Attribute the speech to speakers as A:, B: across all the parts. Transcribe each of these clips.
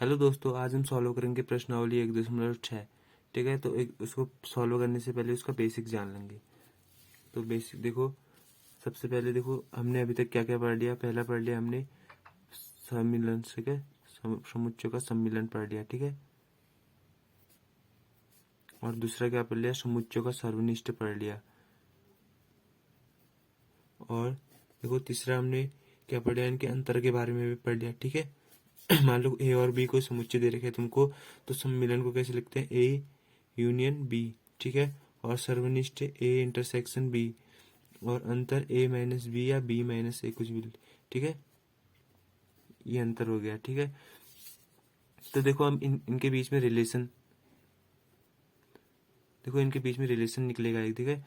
A: Hello दोस्तों, आज हम सॉल्व करेंगे प्रश्नावली 1.6। ठीक है, तो एक उसको सॉल्व करने से पहले उसका बेसिक जान लेंगे। तो बेसिक देखो, सबसे पहले देखो हमने अभी तक क्या क्या पढ़ लिया। पहला पढ़ लिया हमने सम्मिलन से क्या समुच्चय का सम्मिलन पढ़ लिया। ठीक है, और दूसरा क्या पढ़ लिया, समुच्चय का सर्वनिष्ठ पढ़ लिया। और देखो तीसरा हमने क्या पढ़ लिया, इनके अंतर के बारे में भी पढ़ लिया। ठीक है, मान लो ए और बी को समुच्चय दे रखे तुमको, तो सम्मिलन को कैसे लिखते हैं, ए यूनियन बी। ठीक है, और सर्वनिष्ठ ए इंटरसेक्शन बी, और अंतर ए माइनस बी या बी माइनस ए, कुछ भी। ठीक है, ये अंतर हो गया। ठीक है, तो देखो हम इनके बीच में रिलेशन, देखो इनके बीच में रिलेशन निकलेगा एक। ठीक है,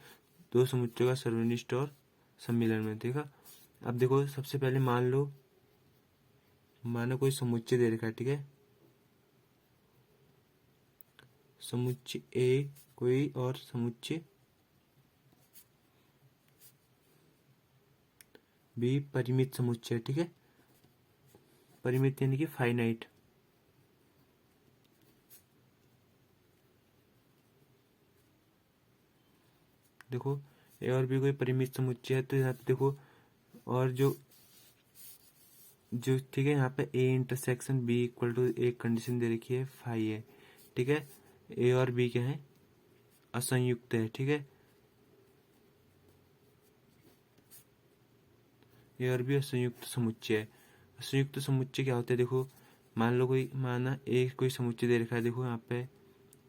A: दो समुच्चयों का सर्वनिष्ठ और सम्मिलन में। देखा, अब देखो सबसे पहले मानो कोई समुच्चय दे रखा है। ठीक है, समुच्चय ए कोई और समुच्चय बी परिमित समुच्चय। ठीक है, परिमित यानी कि फाइनाइट। देखो ए और बी कोई परिमित समुच्चय है, तो यहाँ पे देखो, और जो जो ठीक है, यहाँ पे A intersection B equal to एक कंडीशन दे रखी है फाई है। ठीक है, ए और बी क्या है, असंयुक्त है। ठीक है, ए और बी असंयुक्त समुच्चय है। असंयुक्त समुच्चय क्या होते हैं, देखो मान लो माना ए कोई समुच्चय दे रखा है। देखो यहाँ पे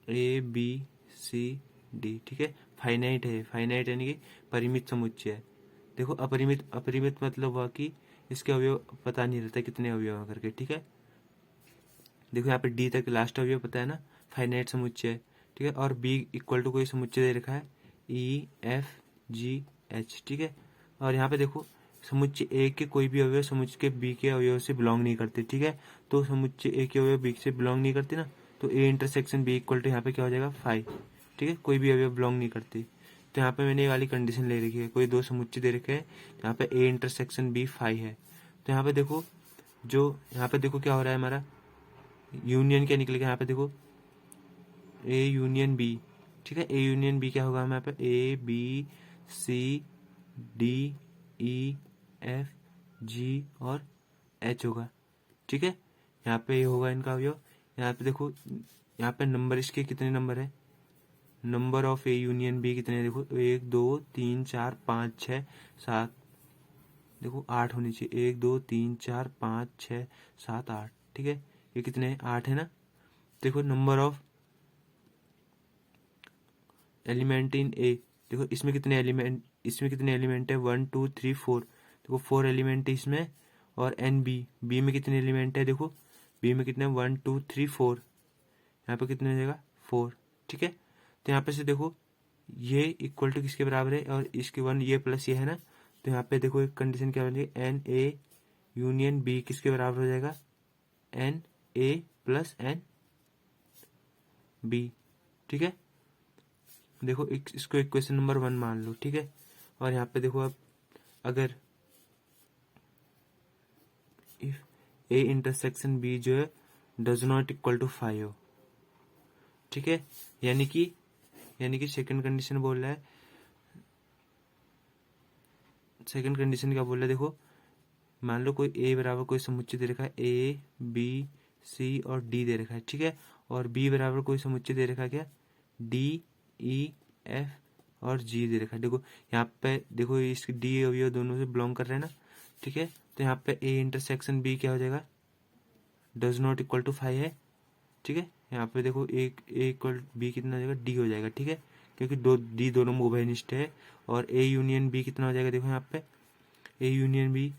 A: ए बी सी डी। ठीक है, फाइनाइट है। फाइनाइट यानी कि परिमित समुच्चय है। देखो अपरिमित, अपरिमित मतलब हुआ कि इसके अवयव पता नहीं रहता कितने अवयव हैं करके। ठीक है, देखो यहाँ पे डी तक लास्ट अवयव पता है ना, फाइनाइट समुच्चय है। ठीक है, और बी इक्वल टू कोई समुच्चय दे रखा है ई एफ जी एच। ठीक है, और यहाँ पे देखो समुच्चय ए के कोई भी अवयव समुच्चय के बी के अवयव से बिलोंग नहीं करते। ठीक है, तो समुच्चय ए के अवयव बी से बिलोंग नहीं करते ना, तो A intersection B equal to यहाँ पे क्या हो जाएगा, फाइव। ठीक है, कोई भी अवयव बिलोंग नहीं करते। तो यहाँ पे मैंने ये वाली कंडीशन ले रखी है, कोई दो समुच्चय दे रखे हैं, यहाँ पे ए इंटरसेक्शन बी फाइव है। तो यहाँ पे देखो, जो यहाँ पे देखो क्या हो रहा है, हमारा यूनियन क्या निकलेगा यहाँ पे, देखो ए यूनियन बी। ठीक है, ए यूनियन बी क्या होगा यहाँ पे, A B C D E F G और एच होगा। ठीक है, यहाँ पे ये होगा इनका अवयव। यहाँ पे देखो, यहाँ पे नंबर इसके कितने नंबर है, number of A union B कितने हैं, देखो 1 2 3 4 5 6 7। देखो 8 होनी चाहिए, 1 2 3 4 5 6 7 8। ठीक है, ये कितने, 8 है ना। देखो नंबर ऑफ एलिमेंट इन ए, देखो इसमें कितने एलिमेंट है, 1 2 3 4। देखो 4 एलिमेंट है इसमें, और एन बी, बी में कितने एलिमेंट है, देखो बी में कितने, 1 2 3 4। यहाँ पे कितने हो जाएगा, 4। ठीक है, तो यहाँ पे से देखो ये इक्वल टू किसके बराबर है, और इसके 1 ये प्लस ये है ना, तो यहाँ पे देखो एक कंडीशन क्या बनेगी, एन ए यूनियन बी किसके बराबर हो जाएगा, n A plus N B. ठीक है, देखो इसको इक्वेशन नंबर 1 मान लो। ठीक है, और यहाँ पे देखो अब अगर इफ ए इंटरसेक्शन बी जो है डज नॉट इक्वल टू 5 हो। ठीक है, यानी कि सेकंड कंडीशन बोल रहा है, सेकंड कंडीशन क्या बोल रहा है, देखो मान लो कोई ए बराबर कोई समुच्चय दे रखा है, ए बी सी और डी दे रखा है। ठीक है, और बी बराबर कोई समुच्चय दे रखा है क्या, डी ई एफ और जी दे रखा है। देखो यहाँ पे देखो इसकी डी अवयव दोनों से बिलोंग कर रहे हैं ना। ठीक है, तो यहाँ पे ए इंटरसेक्शन बी क्या हो जाएगा, डज नॉट इक्वल टू 5 है। ठीक है, यहाँ पे देखो एक ए इक्वल बी कितना हो जाएगा, डी हो जाएगा। ठीक है, क्योंकि दो डी दोनों में उभयनिष्ठ है। और ए यूनियन बी कितना हो जाएगा, देखो यहाँ पे A union B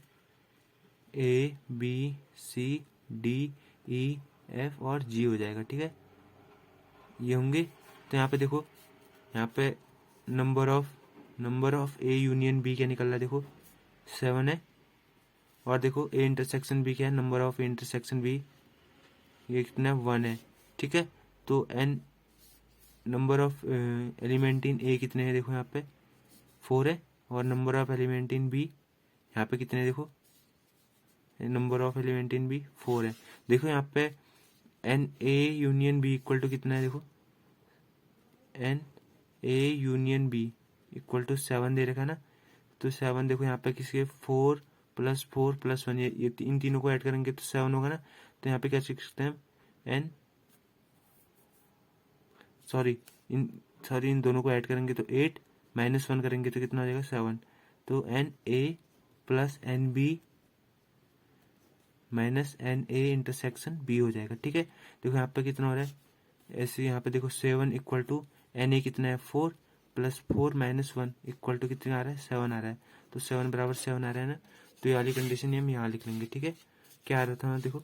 A: A B C D E F और जी हो जाएगा। ठीक है, ये होंगे। तो यहाँ पे देखो, यहाँ पे number of A union B क्या निकल रहा है, देखो 7 है। और देखो ए इंटरसेक्शन बी क्या है, number of A intersection B ये कितना 1 है। ठीक है, तो N number of element in A कितने हैं, देखो यहाँ पे 4 है। और number of element in B यहाँ पे कितने हैं, देखो number of element in B 4 है। देखो यहाँ पे N A union B equal to कितना है, देखो N A union B equal to 7 दे रखा है ना। तो 7 देखो यहाँ पे किसके 4 + 4 + 1, ये इन तीनों को ऐड करेंगे तो 7 होगा ना। तो यहाँ पे क्या लिख सकते हैं एन सॉरी इन दोनों को ऐड करेंगे तो 8 -1 करेंगे तो कितना हो जाएगा 7। तो n A plus N B minus N A intersection B हो जाएगा। ठीक है, देखो यहाँ पे कितना हो रहा है, ऐसे यहाँ पे देखो 7 इक्वल टू एन ए कितना है 4 + 4 - 1 इक्वल टू कितना आ रहा है 7 आ रहा है। तो 7 बराबर 7 आ रहा है ना। तो ये वाली कंडीशन हम यहाँ लिख लेंगे। ठीक है, क्या आ रहा था देखो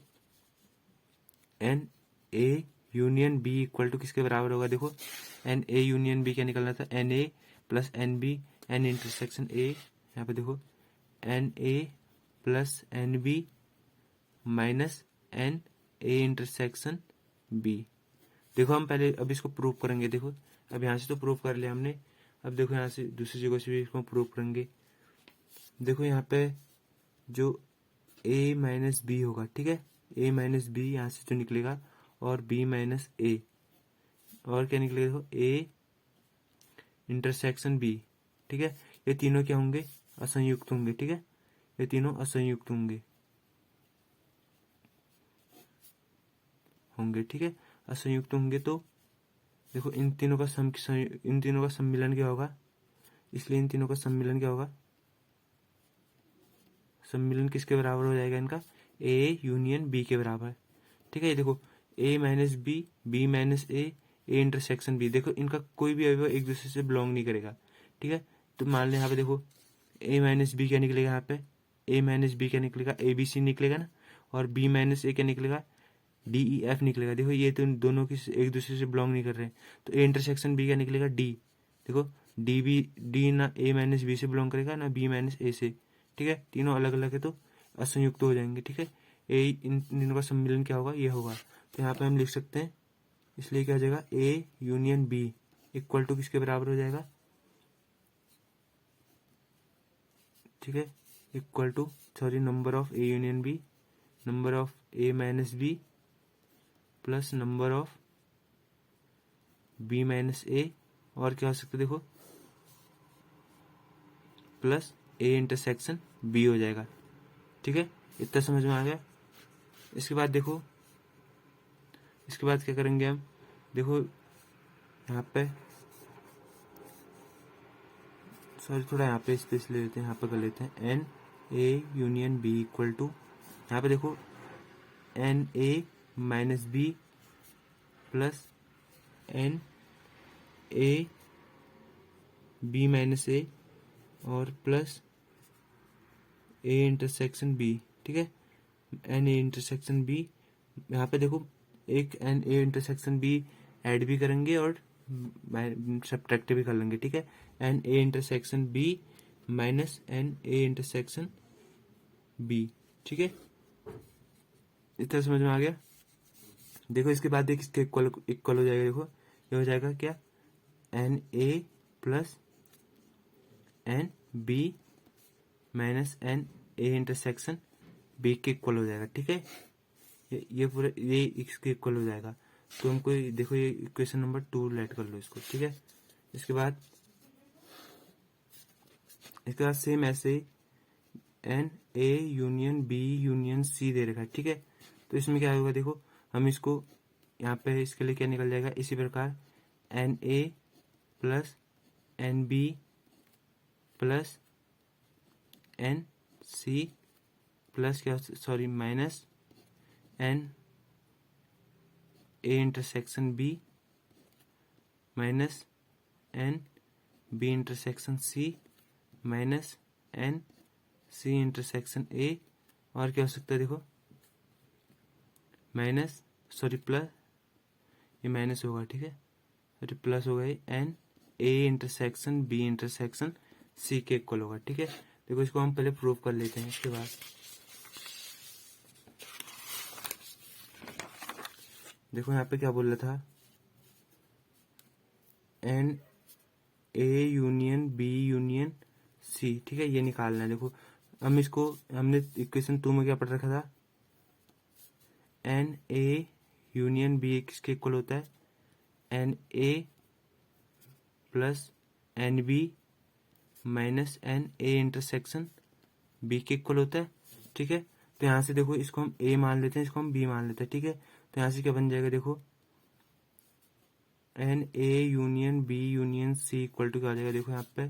A: N A union B equal to किसके बराबर होगा, देखो एन ए यूनियन बी क्या निकलना था n A plus N B n intersection A. यहाँ पे देखो N A plus N B minus N A intersection B. देखो हम पहले अब इसको प्रूव करेंगे। देखो अब यहाँ से तो प्रूव कर लिया हमने, अब देखो यहाँ से दूसरी जगह से भी इसको प्रूव करेंगे। देखो यहाँ पे जो a माइनस बी होगा, ठीक है, a माइनस बी यहाँ से जो निकलेगा और b माइनस ए और क्या निकलेगा देखो a इंटरसेक्शन b। ठीक है, ये तीनों क्या होंगे असंयुक्त होंगे। ठीक है, ये तीनों असंयुक्त होंगे। ठीक है, असंयुक्त होंगे तो देखो इन तीनों का सम्मिलन क्या होगा, इसलिए इन तीनों का सम्मिलन क्या होगा, सम्मिलन किसके बराबर हो जाएगा इनका a यूनियन b के बराबर। ठीक है, ये देखो a minus B B minus A intersection b, देखो इनका कोई भी अवयव एक दूसरे से बिलोंग नहीं करेगा। ठीक है, तो मान लें यहाँ पे देखो a माइनस बी क्या निकलेगा, यहाँ पे a माइनस बी क्या निकलेगा ए बी सी निकलेगा ना, और b माइनस ए क्या निकलेगा डी ई एफ निकलेगा। देखो ये तो दोनों की एक दूसरे से बिलोंग नहीं कर रहे हैं, तो ए इंटरसेक्शन बी क्या निकलेगा डी। देखो डी ना a माइनस बी से बिलोंग करेगा ना b माइनस ए से। ठीक है, तीनों अलग अलग है तो असंयुक्त हो जाएंगे। ठीक है, इन तीनों का सम्मिलन क्या होगा, ये होगा। तो यहाँ पे हम लिख सकते हैं, इसलिए क्या हो जाएगा a union b equal to किसके बराबर हो जाएगा, ठीक है, equal to number of a union b number of a minus b plus number of b minus A, और क्या हो सकता है देखो प्लस a इंटरसेक्शन b हो जाएगा। ठीक है, इतना समझ में आ गया। इसके बाद देखो, इसके बाद क्या करेंगे हम, देखो यहाँ पे सॉरी थोड़ा यहाँ पे स्पेस ले लेते हैं, यहाँ पे कर लेते हैं N A union B equal to, यहाँ पे देखो N A minus B plus N A B minus A और प्लस ए इंटरसेक्शन बी। ठीक है, एन ए इंटरसेक्शन बी, यहाँ पे देखो एक n A intersection B add भी करेंगे और सब्ट्रैक्ट भी कर लेंगे। ठीक है, n A intersection B minus N A intersection B. ठीक है, इतना समझ में आ गया। देखो इसके बाद देख इसके इक्वल हो जाएगा, देखो ये हो जाएगा क्या n A plus N B minus N A intersection B के इक्वल हो जाएगा। ठीक है, ये पूरा ये इसके इक्वल हो जाएगा। तो हमको देखो ये इक्वेशन नंबर 2 लेट कर लो इसको। ठीक है, इसके बाद सेम ऐसे N A union B union C दे रखा है। ठीक है, तो इसमें क्या होगा देखो, हम इसको यहाँ पे इसके लिए क्या निकल जाएगा, इसी प्रकार N A plus N B plus N C plus क्या sorry minus N A intersection B minus N B intersection C minus N C intersection A, और क्या हो सकता है देखो माइनस सॉरी प्लस, ये माइनस होगा। ठीक है, सॉरी प्लस होगा N A intersection B intersection C के इक्वल होगा। ठीक है, देखो इसको हम पहले प्रूव कर लेते हैं। इसके बाद देखो यहाँ पे क्या बोल रहा था n A union B union C. ठीक है, ये निकालना है। देखो हम इसको हमने इक्वेशन 2 में क्या पढ़ रखा था, एन ए यूनियन बी किसके इक्वल होता है, n A plus N B minus N A intersection B के इक्वल होता है। ठीक है, तो यहाँ से देखो इसको हम ए मान लेते हैं, इसको हम बी मान लेते हैं। ठीक है, तो यहाँ से क्या बन जाएगा, देखो N A union B union C equal to क्या हो जाएगा, देखो यहाँ पे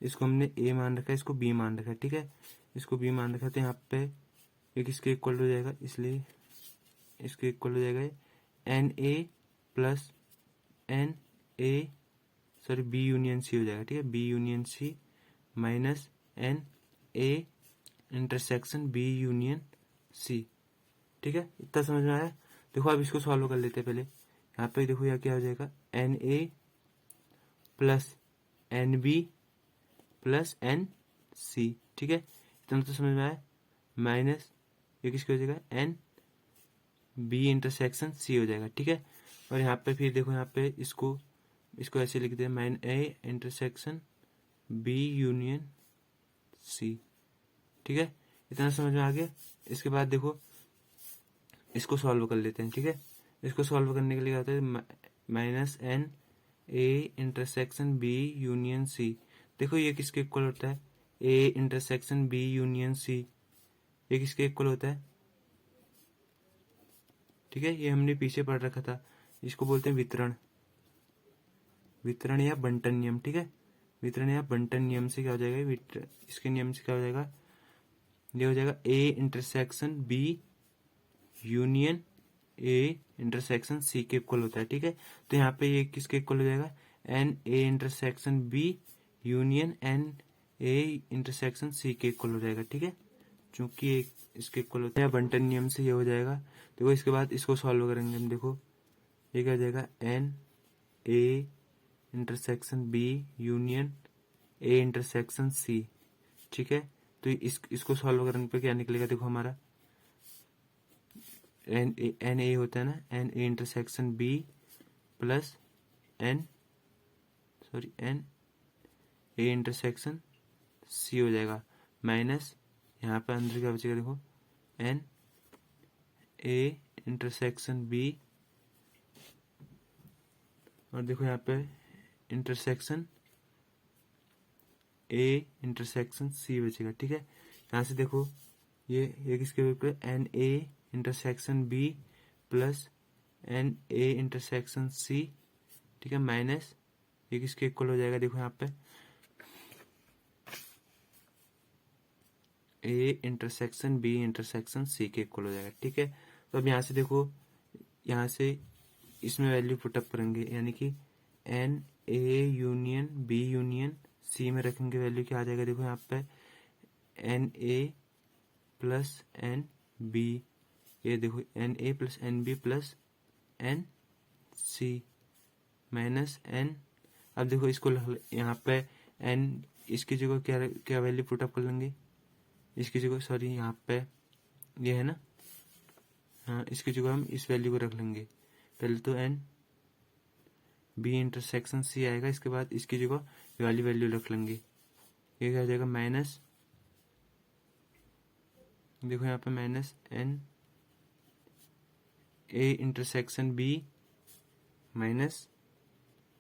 A: इसको हमने ए मान रखा है, इसको बी मान रखा है। ठीक है, इसको बी मान रखा है, तो यहाँ पे एक इसके इक्वल हो जाएगा, इसलिए इसके इक्वल हो जाएगा n A plus N A sorry B union C हो जाएगा। ठीक है, B union C minus N A intersection B union C. ठीक है, इतना समझ में आया। देखो अब इसको सॉल्व कर लेते हैं पहले। यहाँ पे देखो यहाँ क्या हो जाएगा, n A plus N B plus N C. ठीक है, इतना तो समझ में आया। माइनस ये किसकी हो जाएगा, एन बी इंटरसेक्शन सी हो जाएगा। ठीक है, और यहाँ पे फिर देखो यहाँ पे इसको ऐसे लिख दे, minus A intersection B union C. ठीक है, इतना समझ में आ गया। इसके बाद देखो इसको सॉल्व कर लेते हैं। ठीक है, इसको सॉल्व करने के लिए क्या होता है, minus N A intersection B union C. देखो ये किसके इक्वल होता है, A intersection B union C, ये किसके इक्वल होता है। ठीक है, ये हमने पीछे पढ़ रखा था, इसको बोलते हैं वितरण या बंटन नियम। ठीक है, वितरण या बंटन नियम से क्या हो जाएगा, इसके नियम से क्या हो जाएगा, ये हो जाएगा A intersection B union A intersection C के इक्वल होता है। ठीक है, तो यहाँ पे ये किसके इक्वल हो जाएगा, n A intersection B union n A intersection C के इक्वल हो जाएगा। ठीक है, चूंकि इसके इक्वल होता है बंटन नियम से ये हो जाएगा। देखो इसके बाद इसको सॉल्व करेंगे हम। देखो ये क्या हो जाएगा, n A intersection B union A intersection C. ठीक है, तो इसको सॉल्व करने पे क्या निकलेगा, देखो हमारा एन ए होता है ना, n A intersection B plus N A intersection C हो जाएगा, माइनस यहाँ पे अंदर क्या बचेगा, देखो एन ए इंटरसेक्शन बी और देखो यहाँ पे इंटरसेक्शन ए इंटरसेक्शन सी बचेगा। ठीक है, यहाँ से देखो ये किसके ऊपर, n A intersection B plus N A intersection C. ठीक है, माइनस ये किसके इक्वल हो जाएगा, देखो यहाँ पे A intersection B intersection C के इक्वल हो जाएगा। ठीक है, तो अब यहाँ से देखो, यहाँ से इसमें वैल्यू पुटअप करेंगे, यानी कि n A union B union C में रखेंगे वैल्यू, क्या आ जाएगा, देखो यहाँ पे N A plus N B, ये देखो N A plus N B plus N C minus n. अब देखो इसको यहाँ पे एन, इसकी जगह क्या वैल्यू पुटअप कर लेंगे, इसकी जगह सॉरी यहाँ पे ये है ना, हाँ इसकी जगह हम इस वैल्यू को रख लेंगे। पहले तो एन बी इंटरसेक्शन सी आएगा, इसके बाद इसकी जगह ये वाली वैल्यू रख लेंगे, ये क्या हो जाएगा, माइनस देखो यहाँ पे minus N A intersection B minus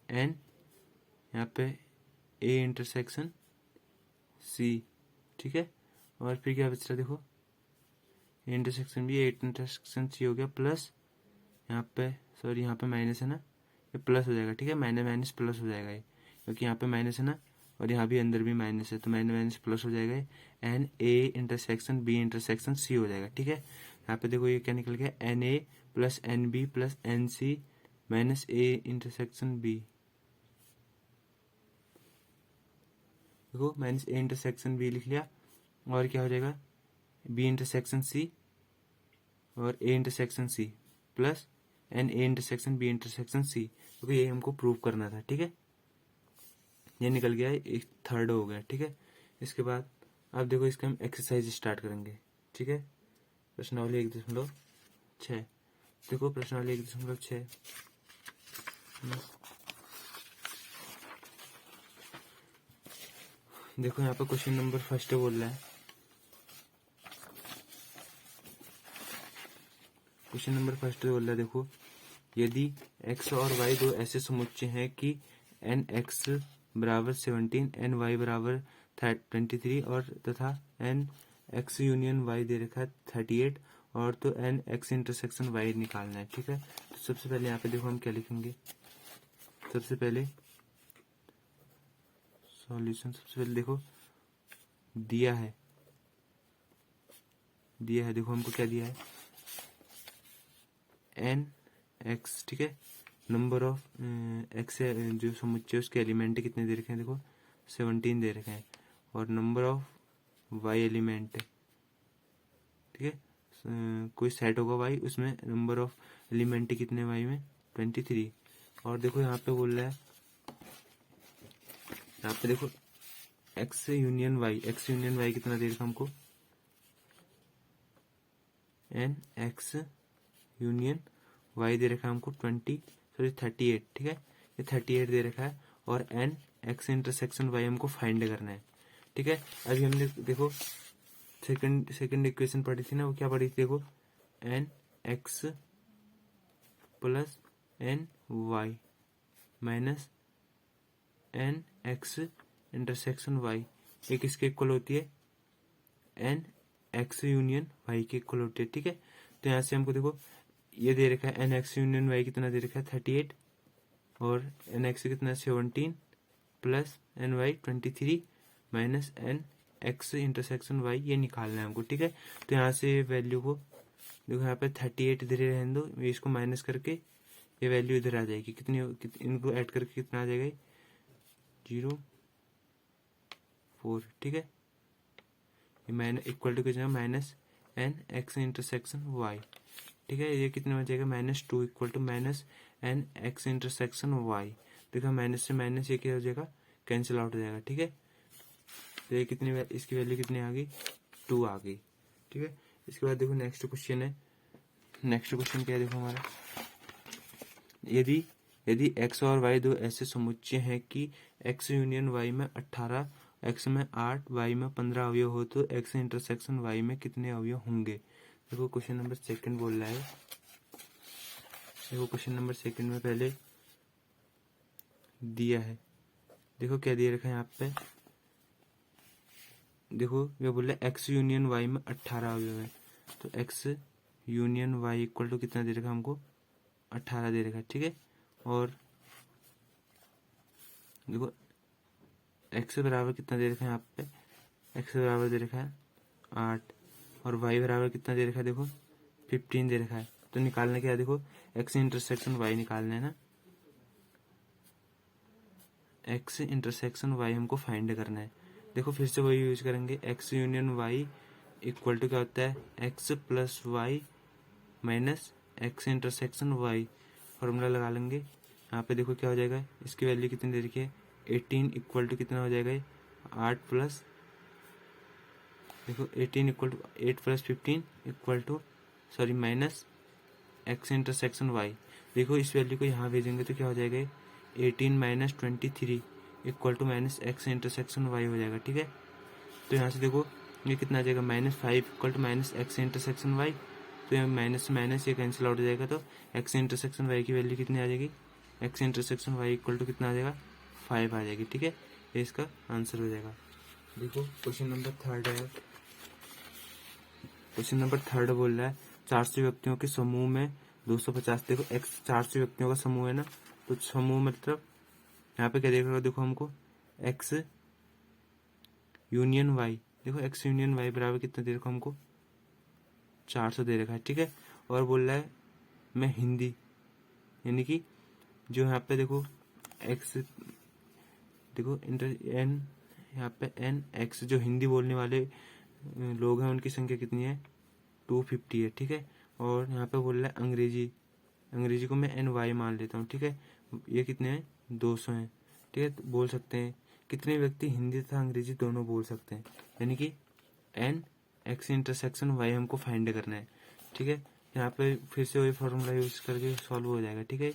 A: n यहाँ पे ए इंटरसेक्शन सी। ठीक है, और फिर क्या बच रहा, देखो A intersection B A intersection C हो गया, प्लस यहाँ पे सॉरी यहाँ पे माइनस है ना, ये प्लस हो जाएगा। ठीक है, माइनस माइनस प्लस हो जाएगा ये, क्योंकि यहाँ पे माइनस है ना और यहाँ भी अंदर भी माइनस है, तो माइनस माइनस प्लस हो जाएगा, n A intersection B intersection C हो जाएगा। ठीक है, यहाँ पे देखो ये क्या निकल गया, n A plus N B plus N C minus A intersection B. देखो माइनस ए इंटरसेक्शन बी लिख लिया, और क्या हो जाएगा, बी इंटरसेक्शन सी और A intersection C plus N A intersection B intersection C, क्योंकि ये हमको प्रूव करना था। ठीक है, ये निकल गया, एक थर्ड हो गया। ठीक है, इसके बाद अब देखो इसका हम एक्सरसाइज स्टार्ट करेंगे। ठीक है, प्रश्नावली 1.6, देखो प्रश्नावली 1.6 देखो यहाँ पे क्वेश्चन नंबर फर्स्ट बोल रहा है, क्वेश्चन नंबर फर्स्ट बोल रहा है, देखो यदि x और y दो ऐसे समुच्चय हैं कि एन एक्स बराबर 17, एन वाई बराबर 23 और तथा एन एक्स यूनियन वाई दे रखा है 38, और तो एन एक्स इंटरसेक्शन वाई निकालना है। ठीक है, तो सबसे पहले यहाँ पे देखो हम क्या लिखेंगे। सबसे पहले सॉल्यूशन, सबसे पहले देखो दिया है देखो हमको क्या दिया है, एन एक्स। ठीक है, नंबर ऑफ एक्स जो समुच्चय उसके एलिमेंट कितने दे रखे हैं, देखो 17 दे रखे हैं, और नंबर ऑफ वाई एलिमेंट। ठीक है, कोई सेट होगा वाई, उसमें नंबर ऑफ एलिमेंट कितने वाई में 23। और देखो यहाँ पे बोल रहा है, यहाँ पे देखो एक्स यूनियन वाई कितना दे रखा हमको, एन एक्स यूनियन वाई दे रखा है हमको 38। ठीक है, ये 38 दे रखा है, और एन एक्स इंटरसेक्शन वाई हमको फाइंड करना है। ठीक है, अभी हमने देखो सेकंड इक्वेशन पढ़ी थी ना, वो क्या पढ़ी थी, देखो n x plus n y minus n x intersection y, ये किसके इक्वल होती है, एन एक्स यूनियन वाई के इक्वल होती है। ठीक है, तो यहाँ से हमको देखो ये दे रखा है एन एक्स यूनियन वाई कितना दे रखा है 38, और एन एक्स कितना 17 plus n y 23 minus n x intersection y, ये निकालना है हमको। ठीक है, तो यहाँ से वैल्यू को देखो, यहाँ पे 38 इधर ही रहने दो, इसको माइनस करके ये वैल्यू इधर आ जाएगी, इनको ऐड करके कितना आ जाएगा 0.4। ठीक है, ये माइनस इक्वल टू कितना minus n x intersection y. ठीक है, ये कितने हो जाएगा -2 equal to minus n x intersection y. देखो माइनस से माइनस ये क्या हो जाएगा, कैंसिल आउट हो जाएगा। ठीक है, तो ये कितनी इसकी वैल्यू कितनी आ गई 2 आ गई। ठीक है, इसके बाद देखो नेक्स्ट क्वेश्चन है। नेक्स्ट क्वेश्चन क्या है, देखो हमारा, यदि x और y दो ऐसे समुच्चय हैं कि x यूनियन y में 18, x में 8, y में 15 अवयव हो, तो x इंटरसेक्शन y में कितने अवयव होंगे। देखो क्वेश्चन नंबर सेकंड बोल रहा है। देखो क्वेश्चन नंबर सेकंड में पहले दिया है, देखो क्या दिया रखा है यहाँ पे, देखो ये बोल रहा है x यूनियन y में 18 अवयव है, तो x union y equal to कितना दे रखा है हमको 18 दे रखा है। ठीक है, और देखो x बराबर कितना दे रखा है यहाँ पे, x बराबर दे रखा है 8, और y बराबर कितना दे रखा है, देखो 15 दे रखा है। तो निकालना क्या है, देखो x इंटरसेक्शन y निकालना है ना, x इंटरसेक्शन y हमको फाइंड करना है। देखो फिर से वही यूज करेंगे, x union y equal to क्या होता है, x plus y minus x intersection y। Formula लगा लेंगे, यहाँ पे देखो क्या हो जाएगा, इसकी वैल्यू कितनी दे रखी है 18 इक्वल टू कितना हो जाएगा 8 प्लस, देखो 18 equal to 8 plus 15 equal to sorry minus x intersection y. देखो इस वैल्यू को यहाँ भेजेंगे तो क्या हो जाएगा 18 minus 23 equal to minus x intersection y हो जाएगा। ठीक है, तो यहाँ से देखो ये कितना आ जाएगा -5 equal to minus x intersection y, तो ये माइनस से माइनस ये कैंसिल आउट हो जाएगा, तो एक्स इंटरसेक्शन वाई की वैल्यू कितनी आ जाएगी, x intersection y equal to कितना आ जाएगा 5 आ जाएगी। ठीक है, ये इसका आंसर हो जाएगा। देखो क्वेश्चन नंबर थर्ड है। क्वेश्चन नंबर थर्ड बोल रहा है 400 व्यक्तियों के समूह में 250, देखो एक्स 400 व्यक्तियों का समूह है ना, तो समूह मतलब यहाँ पे क्या देख रहे हो, देखो हमको एक्स यूनियन वाई, देखो एक्स यूनियन वाई बराबर कितना दे रखा हमको 400 दे रखा है। ठीक है, और बोल रहा है मैं हिंदी, यानी कि जो यहाँ पे देखो एक्स, देखो इंटर एन, यहाँ पे एन एक्स जो हिंदी बोलने वाले लोग हैं उनकी संख्या कितनी है 250 है। ठीक है, और यहाँ पे बोल रहा है अंग्रेजी को मैं एन वाई मान लेता हूँ। ठीक है, ये कितने हैं 200 हैं। ठीक है, तो बोल सकते हैं कितने व्यक्ति हिंदी तथा अंग्रेजी दोनों बोल सकते हैं, यानी कि एन एक्स इंटरसेक्शन वाई हमको फाइंड करना है। ठीक है, यहाँ पे फिर से वही फॉर्मूला यूज करके सॉल्व हो जाएगा। ठीक है,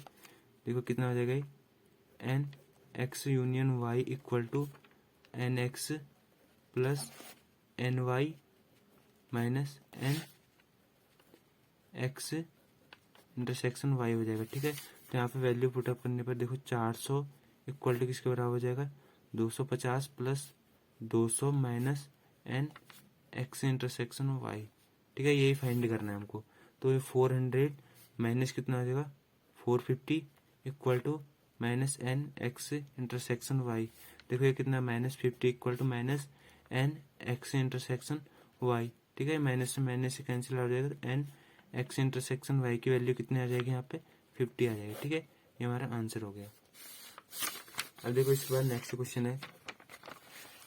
A: देखो कितना हो जाएगा n x union y equal to n x plus n y minus n x intersection y हो जाएगा। ठीक है, तो यहाँ पे वैल्यू पुटअप करने पर देखो 400 इक्वल टू किसके बराबर हो जाएगा, 250 plus 200 minus n x intersection y. ठीक है, यही फाइंड करना है हमको। तो ये 400 माइनस कितना हो जाएगा 450 equal to minus n x intersection y. देखो ये कितना -50 equal to minus n x intersection y. ठीक है, माइनस से माइनस से कैंसिल हो जाएगा, तो एन एक्स इंटरसेक्शन वाई की वैल्यू कितनी आ जाएगी यहाँ पे 50 आ जाएगी। ठीक है, ये हमारा आंसर हो गया। अब देखो इसके बाद नेक्स्ट क्वेश्चन है,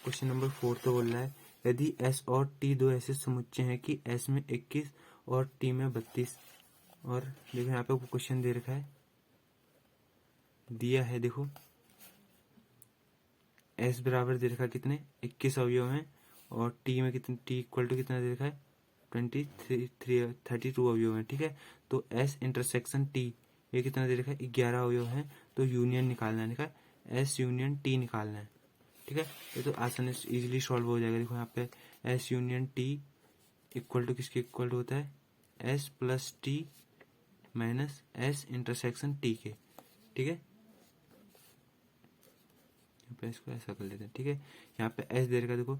A: क्वेश्चन नंबर 4 तो बोल रहा है यदि S और T दो ऐसे समुच्चय हैं कि S में 21 और T में 32, और देखो यहाँ पे क्वेश्चन दे रखा है, दिया है देखो S बराबर दे रखा है कितने 21 अवयव हैं, और T में कितने T इक्वल टू कितना दे रखा है 32 अवयव हैं। ठीक है, तो S इंटरसेक्शन T ये कितना दे रखा है 11 अवयव हैं, तो यूनियन निकालना है, लिखा S यूनियन T निकालना है। ठीक है, ये तो आसानी से इजीली सॉल्व हो जाएगा। देखो यहाँ पे S union T equal to किसके इक्वल टू होता है S plus T minus S intersection T के। ठीक है, यहाँ पे इसको ऐसा कर लेते हैं। ठीक है, यहाँ पे S दे रखा देखो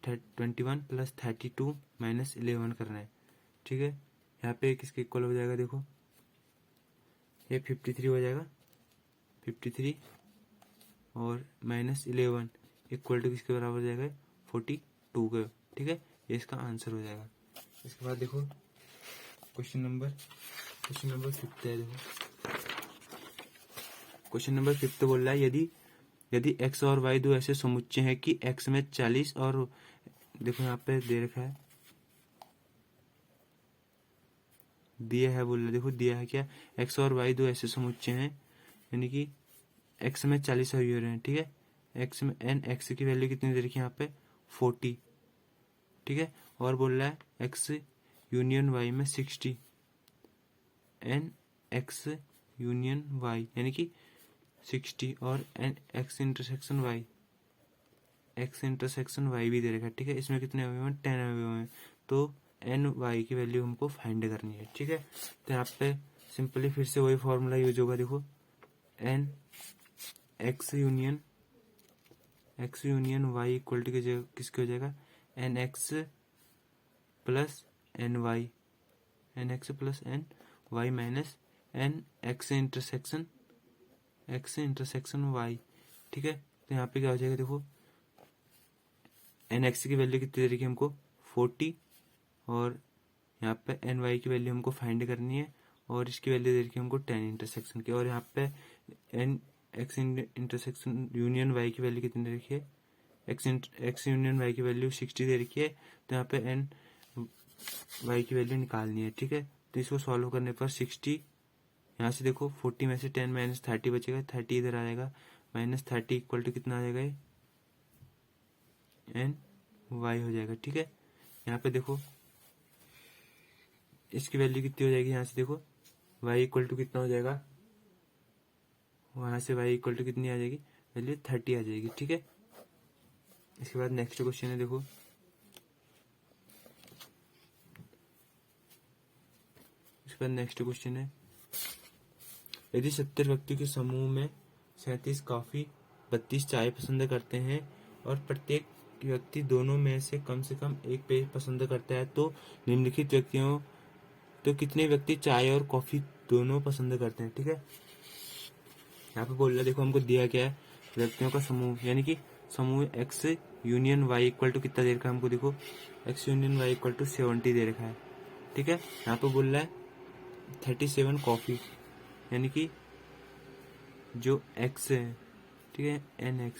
A: 21 प्लस 32 माइनस 11 करना है। ठीक है, यहाँ पे किसके इक्वल हो जाएगा देखो ये 53 हो जाएगा, 53 और माइनस 11 इक्वल टू किसके बराबर हो जाएगा 42 के। ठीक है, ये इसका आंसर हो जाएगा। इसके बाद देखो क्वेश्चन नंबर 5 है। देखो क्वेश्चन नंबर 5 बोल रहा है यदि x और y दो ऐसे समुच्चय हैं कि x में 40 और देखो यहाँ पे दे रखा है दिया है, बोल रहा है देखो दिया है क्या x और y दो ऐसे समुच्चय हैं यानी कि x में 40 अवयव हैं। ठीक है, x में n x की वैल्यू कितनी दे रखी है यहाँ पे 40। ठीक है, और बोल रहा है x यूनियन y में 60, n x यूनियन y यानी कि 60 और n x इंटरसेक्शन y भी दे रखा है। ठीक है, इसमें कितने अवयव हैं 10 अवयव हैं, तो n y की वैल्यू हमको फाइंड करनी है। ठीक है, तो यहाँ पे सिंपली फिर से वही फॉर्मूला यूज होगा। देखो n x union y equal to किसके हो जाएगा n x plus n y minus n x intersection y। ठीक है, तो यहाँ पे क्या हो जाएगा देखो n x की वैल्यू कितनी दे रही है हमको 40, और यहाँ पे n y की वैल्यू हमको फाइंड करनी है, और इसकी वैल्यू दे रही है हमको 10 इंटरसेक्शन की, और यहाँ पे n x intersection union y की वैल्यू कितनी दे रखी है x यूनियन y की वैल्यू 60 दे रखी है, तो यहाँ पे n y की वैल्यू निकालनी है। ठीक है, तो इसको सॉल्व करने पर 60 यहाँ से देखो 40 में से 10 माइनस 30 बचेगा, 30 इधर आ जाएगा, -30 इक्वल टू कितना आ जाएगा n y हो जाएगा। ठीक है, यहाँ पे देखो इसकी वैल्यू कितनी हो जाएगी, यहाँ से देखो y इक्वल टू कितना हो जाएगा, वहां से y इक्वल टू कितनी आ जाएगी वैल्यू 30 आ जाएगी। ठीक है, इसके बाद नेक्स्ट क्वेश्चन है। देखो इसके बाद नेक्स्ट क्वेश्चन है यदि 70 व्यक्तियों के समूह में 37 कॉफी 32 चाय पसंद करते हैं और प्रत्येक व्यक्ति दोनों में से कम एक पेय पसंद करता है, तो निम्नलिखित व्यक्तियों तो कितने व्यक्ति चाय और कॉफी दोनों पसंद करते हैं। ठीक है, यहाँ पे बोल रहा है देखो हमको दिया क्या है व्यक्तियों का समूह, यानी कि समूह x union y equal to कितना दे रखा है हमको, देखो x union y equal to 70 दे रखा है। ठीक है, यहाँ पे बोल रहा है 37 कॉफी यानी कि जो x है, ठीक है n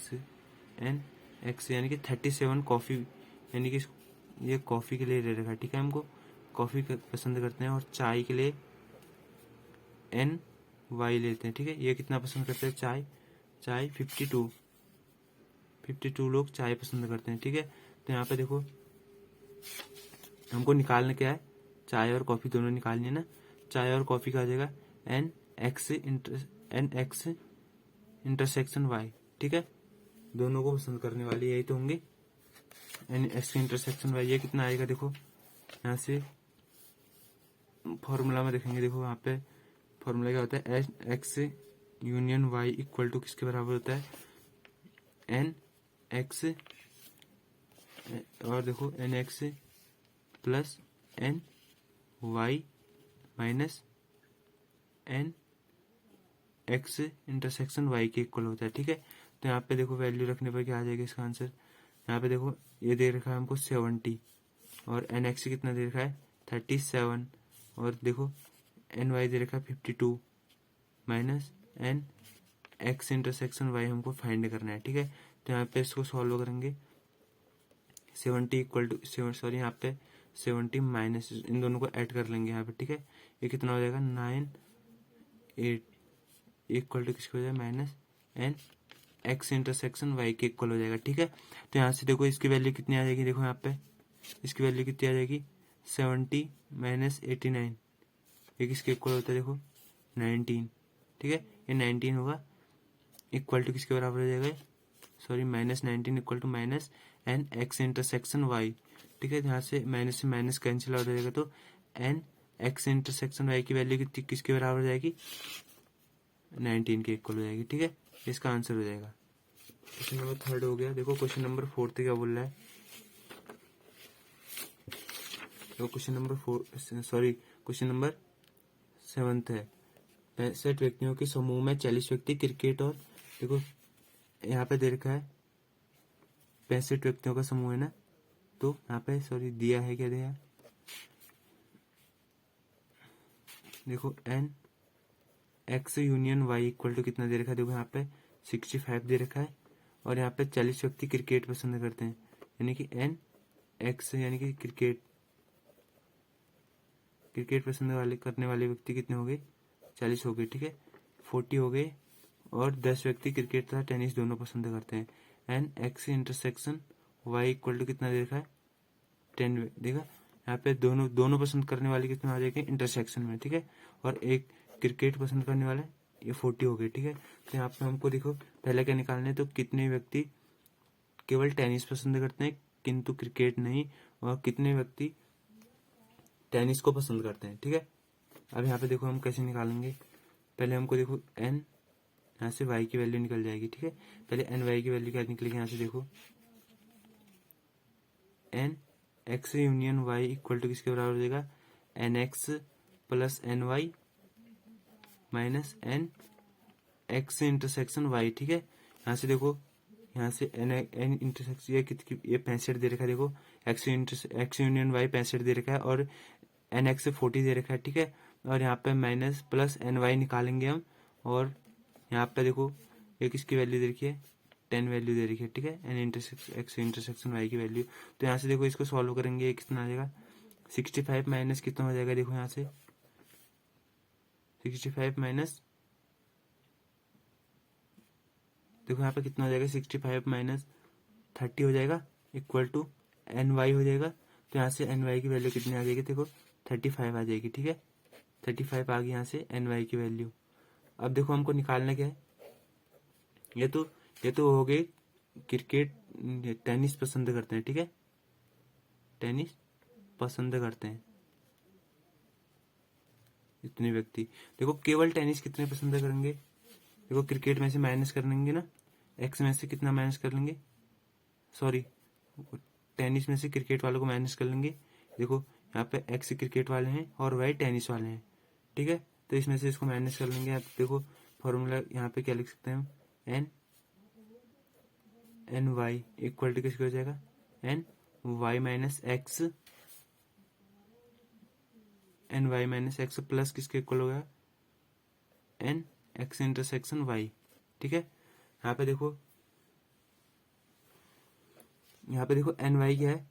A: x यानी कि 37 कॉफी यानी कि ये कॉफी के लिए दे रखा है। ठीक है, हमको कॉफी पसंद करते हैं, और चाय के लिए n y लेते हैं। ठीक है, ये कितना पसंद करते हैं चाय 52 लोग चाय पसंद करते हैं। ठीक है, तो यहाँ पे देखो हमको निकालना क्या है, चाय और कॉफी दोनों निकालनी है ना, चाय और कॉफी का आ जाएगा n x इंटरसेक्शन y। ठीक है, दोनों को पसंद करने वाली यही तो होंगे n x इंटरसेक्शन y। ये कितना आएगा देखो यहाँ से फॉर्मूला में देखेंगे, देखो यहाँ पे फॉर्मूला क्या होता है, x union y equal to किसके बराबर होता है, एन एक्स, और देखो n x plus n y minus n x intersection y के इक्वल होता है। ठीक है, तो यहाँ पे देखो वैल्यू रखने पर क्या आ जाएगा इसका आंसर। यहाँ पे देखो ये दे रखा है हमको 70 और एन एक्स कितना दे रखा है 37 और देखो एन वाई दे रखा है 52 minus n x intersection y हमको फाइंड करना है। ठीक है, तो यहाँ पे इसको सॉल्व करेंगे 70 इक्वल टू सॉरी यहाँ पे 70 माइनस इन दोनों को ऐड कर लेंगे यहाँ पे। ठीक है, ये कितना हो जाएगा 9 8 इक्वल टू किसको हो जाएगा minus n x intersection y के इक्वल हो जाएगा। ठीक है, तो यहाँ से देखो इसकी वैल्यू कितनी आ जाएगी, देखो यहाँ पे इसकी वैल्यू कितनी आ जाएगी 70 माइनस 89, ये किसके इक्वल होता है देखो 19। ठीक है, ये 19 होगा इक्वल टू किसके बराबर हो जाएगा, sorry minus 19 equal to minus n x intersection y. ठीक है, यहाँ से माइनस कैंसिल आउट हो जाएगा, तो एन एक्स इंटरसेक्शन वाई की वैल्यू किसके बराबर हो जाएगी 19 के इक्वल हो जाएगी। ठीक है, इसका आंसर हो जाएगा। क्वेश्चन नंबर 3 हो गया। देखो क्वेश्चन नंबर 4 क्या बोल रहा है, तो क्वेश्चन नंबर 7 है। 65 व्यक्तियों के समूह में 40 व्यक्ति क्रिकेट और देखो यहाँ पे दे रखा है 65 व्यक्तियों का समूह है ना, तो यहाँ पे सॉरी दिया है, क्या दिया है देखो n x union y equal to कितना दे रखा है, देखो यहाँ पे 65 दे रखा है और यहाँ पे 40 व्यक्ति क्रिकेट पसंद करते हैं, यानी कि एन एक्स यानी कि क्रिकेट पसंद करने वाले व्यक्ति कितने हो गए 40 हो गए। ठीक है, 40 हो गए और 10 व्यक्ति क्रिकेट तथा टेनिस दोनों पसंद करते हैं। N x intersection y equal to कितना दे रखा है 10 देखा, यहाँ पे दोनों पसंद करने वाले कितने आ जाएंगे इंटरसेक्शन में। ठीक है, और एक क्रिकेट पसंद करने वाले ये 40 हो गए। ठीक है, तो यहाँ पे हमको देखो पहले क्या निकालना है, तो कितने व्यक्ति केवल टेनिस पसंद करते हैं किंतु क्रिकेट नहीं, और कितने व्यक्ति टेनिस को पसंद करते हैं। ठीक है, अब यहाँ पे देखो हम कैसे निकालेंगे, पहले हमको देखो एन यहाँ से वाई की वैल्यू निकल जाएगी। ठीक है, पहले एन वाई की वैल्यू क्या निकलेगी, यहाँ से देखो n x union y equal to किसके बराबर हो जाएगा n x plus n y minus n x intersection y. ठीक है, यहाँ से देखो यहाँ से एन इंटरसेक्शन ये 65 दे रखा है, देखो एक्स यूनियन वाई 65 दे रखा है और एन एक्स 40 दे रखा है। ठीक है, और यहाँ पे माइनस प्लस एन वाई निकालेंगे हम, और यहाँ पे देखो ये किसकी वैल्यू दे रखी है 10 वैल्यू दे रखी है। ठीक है, एन एक्स इंटरसेक्शन वाई की वैल्यू, तो यहाँ से देखो इसको सॉल्व करेंगे, कितना आ जाएगा 65 माइनस कितना हो जाएगा, देखो यहाँ से 65 माइनस देखो यहाँ पे कितना हो जाएगा 65 माइनस 30 हो जाएगा इक्वल टू एन वाई हो जाएगा, तो यहाँ से एन वाई की वैल्यू कितनी आ जाएगी देखो 35 आ जाएगी। ठीक है, 35 आ गई यहाँ से एन वाई की वैल्यू। अब देखो हमको निकालना क्या है, ये तो हो गए क्रिकेट टेनिस पसंद करते हैं। ठीक है, टेनिस पसंद करते हैं इतने व्यक्ति, देखो केवल टेनिस कितने पसंद करेंगे, देखो क्रिकेट में से माइनस कर लेंगे ना, एक्स में से कितना माइनस कर लेंगे, सॉरी टेनिस में से क्रिकेट वालों को माइनस कर लेंगे, देखो यहाँ पे एक्स क्रिकेट वाले हैं और वाई टेनिस वाले हैं। ठीक है, तो इसमें से इसको माइनस कर लेंगे। आप देखो फॉर्मूला यहाँ पे क्या लिख सकते हैं हम, एन वाई इक्वल टू किसको हो जाएगा n y minus x, n y minus x plus किसके इक्वल होगा एन एक्स इंटरसेक्शन वाई। ठीक है, यहाँ पे देखो एन वाई क्या है,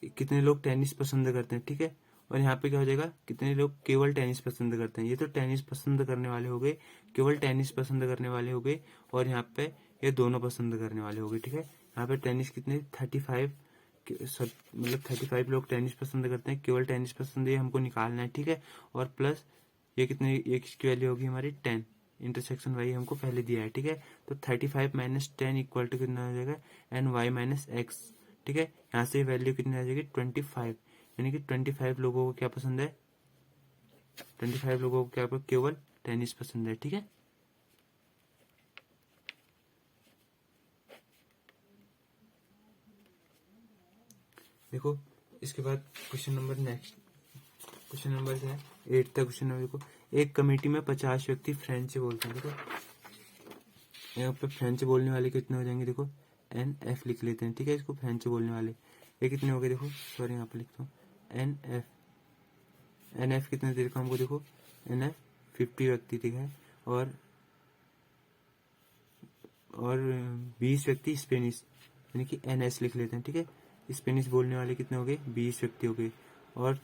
A: कितने लोग टेनिस पसंद करते हैं। ठीक है, और यहाँ पे क्या हो जाएगा कितने लोग केवल टेनिस पसंद करते हैं, ये तो टेनिस पसंद करने वाले हो गए, केवल टेनिस पसंद करने वाले हो गए, और यहाँ पे ये दोनों पसंद करने वाले हो गए। ठीक है, यहाँ पे टेनिस कितने 35 मतलब 35 लोग टेनिस पसंद करते हैं, केवल टेनिस पसंद है हमको निकालना है। ठीक है, और प्लस ये कितने ये किसकी वैल्यू होगी हमारी 10 इंटरसेक्शन वाई हमको पहले दिया है। ठीक है, तो 35 माइनस 10 इक्वल टू कितना हो जाएगा एन वाई माइनस एक्स। ठीक है, यहाँ से वैल्यू कितनी आ जाएगी 25, यानी कि 25 लोगों को क्या पसंद है 25 लोगों को क्या केवल टेनिस पसंद है। ठीक है, देखो इसके बाद question number next, question number क्या है, 8 तक क्वेश्चन नंबर। देखो एक कमेटी में 50 व्यक्ति फ्रेंच बोलते हैं। देखो यहाँ पे फ्रेंच बोलने वाले कितने हो जाएंगे, देखो NF लिख लेते हैं। ठीक है, इसको फ्रेंच बोलने वाले ये कितने हो गए, देखो सॉरी यहाँ पे लिखता हूँ NF कितने दे रखा हमको, देखो NF 50 व्यक्ति ठीक है, और 20 व्यक्ति स्पेनिश यानी कि NS लिख लेते हैं। ठीक है, स्पेनिश बोलने वाले कितने हो गए, 20 व्यक्ति हो गए, और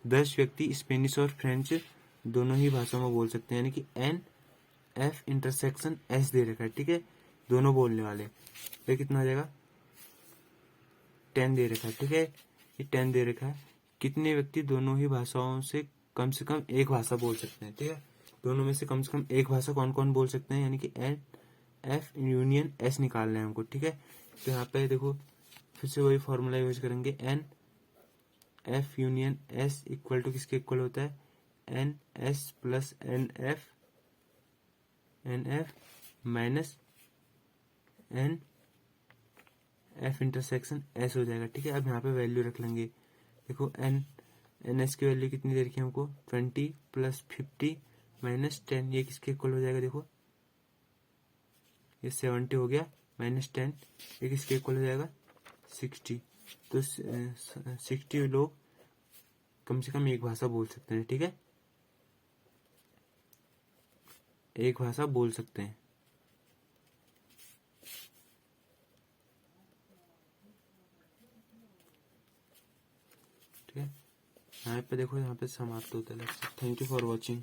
A: 10 व्यक्ति स्पेनिश और फ्रेंच दोनों ही भाषाओं में बोल सकते हैं, यानी कि NF इंटरसेक्शन S दे रखा है। ठीक है, दोनों बोलने वाले, ये कितना आ जाएगा, 10 दे रखा है। ठीक है, ये 10 दे रखा है। कितने व्यक्ति दोनों ही भाषाओं से कम एक भाषा बोल सकते हैं। ठीक है, दोनों में से कम एक भाषा कौन कौन बोल सकते हैं, यानी कि NF यूनियन S निकालना है हमको। ठीक है, तो यहाँ पे देखो फिर से वही फॉर्मूला यूज करेंगे, NF union S equal to किसके इक्वल होता है, NS plus NF minus NF intersection S हो जाएगा। ठीक है, अब यहाँ पे वैल्यू रख लेंगे। देखो NS की वैल्यू कितनी दे रखी है हमको, 20 प्लस 50 माइनस 10, ये किसके इक्वल हो जाएगा, देखो ये 70 हो गया, माइनस 10 ये किसके इक्वल हो जाएगा, 60। तो 60 लोग कम से कम एक भाषा बोल सकते हैं। ठीक है, एक भाषा बोल सकते हैं। ठीक है, यहाँ पे देखो, यहाँ पे समाप्त होता है। Thank you for watching.